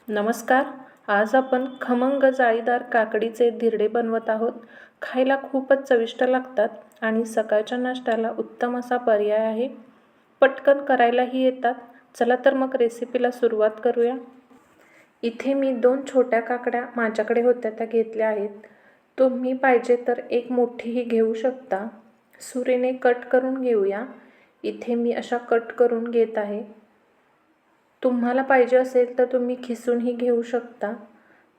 नमस्कार. आज आपण खमंग जाळीदार काकडीचे धिरडे बनवत आहोत. खायला खूपच चविष्ट लागतात आणि सकाळच्या नाश्त्याला उत्तम असा पर्याय आहे. पटकन करायलाही येतात. चला तर मग रेसिपीला सुरुवात करूया. इथे मी 2 छोट्या काकड्या माझ्याकडे होत्या त्या घेतल्या आहेत. तुम्ही पाहिजे तर एक मोठीही घेऊ शकता. सुरीने कट करून घेऊया. इथे मी अशा कट करून घेत आहे. तुम्हाला पाहिजे असेल तर तुम्ही खिसूनही घेऊ शकता.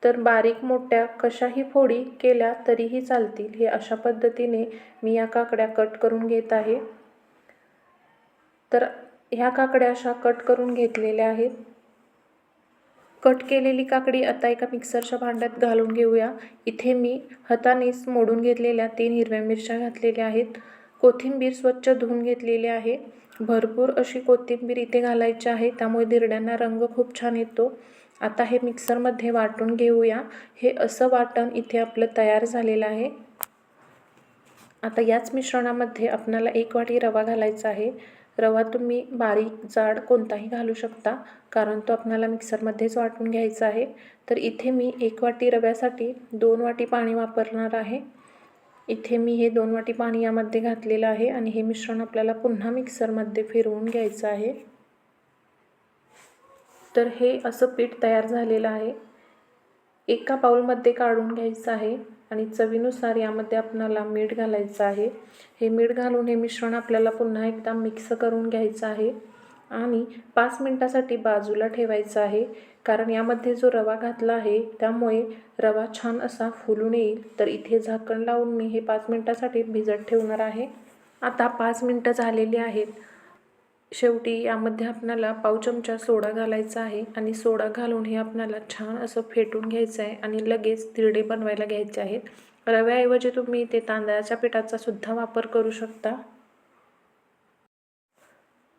तर बारीक मोठ्या कशाही फोडी केल्या तरीही चालतील. हे अशा पद्धतीने मी या काकड्या कट करून घेत आहे. तर ह्या काकड्या अशा कट करून घेतलेल्या आहेत. कट केलेली काकडी आता एका मिक्सरच्या भांड्यात घालून घेऊया. इथे मी हातानेच मोडून घेतलेल्या 3 हिरव्या मिरच्या घातलेल्या आहेत. कोथिंबीर स्वच्छ धुवून घेतलेली आहे. भरपूर अशी कोथिंबीर इथे घालायची आहे, त्यामुळे धिरड्यांना रंग खूप छान येतो. आता हे मिक्सरमध्ये वाटून घेऊया. हे असं वाटण इथे आपलं तयार झालेलं आहे. आता याच मिश्रणामध्ये आपल्याला 1 वाटी रवा घालायचा आहे. रवा तुम्ही बारीक जाड कोणताही घालू शकता, कारण तो आपल्याला मिक्सरमध्येच वाटून घ्यायचा आहे. तर इथे मी 1 वाटी रव्यासाठी 2 वाटी पाणी वापरणार आहे. इथे मी हे 2 वाटी पाणी यामध्ये घातलेलं आहे आणि हे मिश्रण आपल्याला पुन्हा मिक्सरमध्ये फिरवून घ्यायचं आहे. तर हे असं पीठ तयार झालेलं आहे. एका बाउलमध्ये काढून घ्यायचं आहे आणि चवीनुसार यामध्ये आपल्याला मीठ घालायचं आहे. हे मीठ घालून हे मिश्रण आपल्याला पुन्हा एकदा मिक्स करून घ्यायचं आहे आणि 5 मिनिटासाठी बाजूला ठेवायचं आहे. कारण यामध्ये जो रवा घातला आहे त्यामुळे रवा छान असा फुलून येईल. तर इथे झाकण लावून मी हे 5 मिनिटासाठी भिजत ठेवणार आहे. आता 5 मिनिटं झालेली आहेत. शेवटी यामध्ये आपल्याला पाव चमचा सोडा घालायचा आहे आणि सोडा घालून हे आपल्याला छान असं फेटून घ्यायचं आहे आणि लगेच धिरडे बनवायला घ्यायचे आहेत. रव्याऐवजी तुम्ही ते तांदळाच्या पिठाचा सुद्धा वापर करू शकता.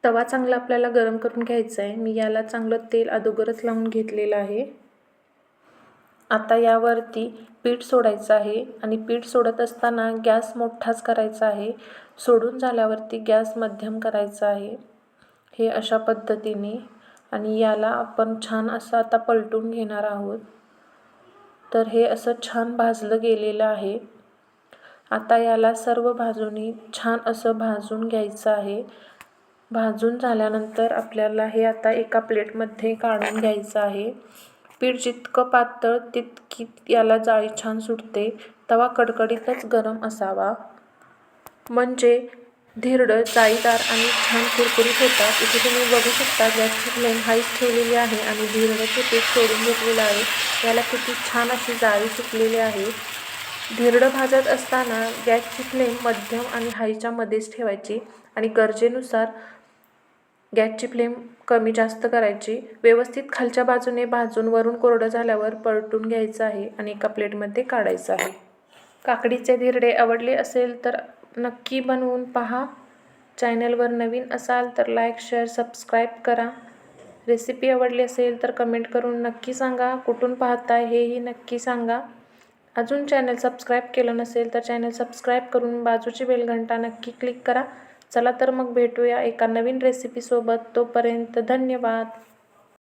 तवा चांगला आपल्याला गरम करून घ्यायचा आहे. मी याला चांगलं तेल अगोदरच लावून घेतलेलं आहे. आता यावरती पीठ सोडायचं आहे आणि पीठ सोडत असताना गॅस मोठाच करायचा आहे. सोडून झाल्यावरती गॅस मध्यम करायचा आहे. हे अशा पद्धतीने आणि याला आपण छान असं आता पलटून घेणार आहोत. तर हे असं छान भाजलं गेलेलं आहे. आता याला सर्व बाजूनी छान असं भाजून घ्यायचं आहे. भाजून झाल्यानंतर आपल्याला हे आता एका प्लेटमध्ये काढून घ्यायचं आहे. पीठ जितकं पातळ तितकी याला जाळी छान सुटते. तवा कडकडीतच गरम असावा, म्हणजे धिरडं जाळीदार आणि छान कुरकुरीत होतात. इथे तुम्ही बघू शकता गॅसची फ्लेम हाईच ठेवलेली आहे आणि धिरडंचे पीठ सोडून घेतलेलं आहे. याला किती छान अशी जाळी सुटलेली आहे. धिरडं भाजत असताना गॅसची फ्लेम मध्यम आणि हाईच्या मध्येच ठेवायची आणि गरजेनुसार गॅसची फ्लेम कमी जास्त करायची. व्यवस्थित खालच्या बाजूने भाजून वरून कोरडं झाल्यावर पलटून घ्यायचं आहे आणि एका प्लेटमध्ये काढायचं आहे. काकडीचे धिरडे आवडले असेल तर नक्की बनवून पहा. चॅनलवर नवीन असाल तर लाईक, शेअर, सबस्क्राईब करा. रेसिपी आवडली असेल तर कमेंट करून नक्की सांगा. कुठून पाहताय हेही नक्की सांगा. अजून चॅनल सबस्क्राईब केलं नसेल तर चॅनल सबस्क्राईब करून बाजूची बेल घंटा नक्की क्लिक करा. चला तर मग भेटूया एका नवीन रेसिपीसोबत. तोपर्यंत धन्यवाद.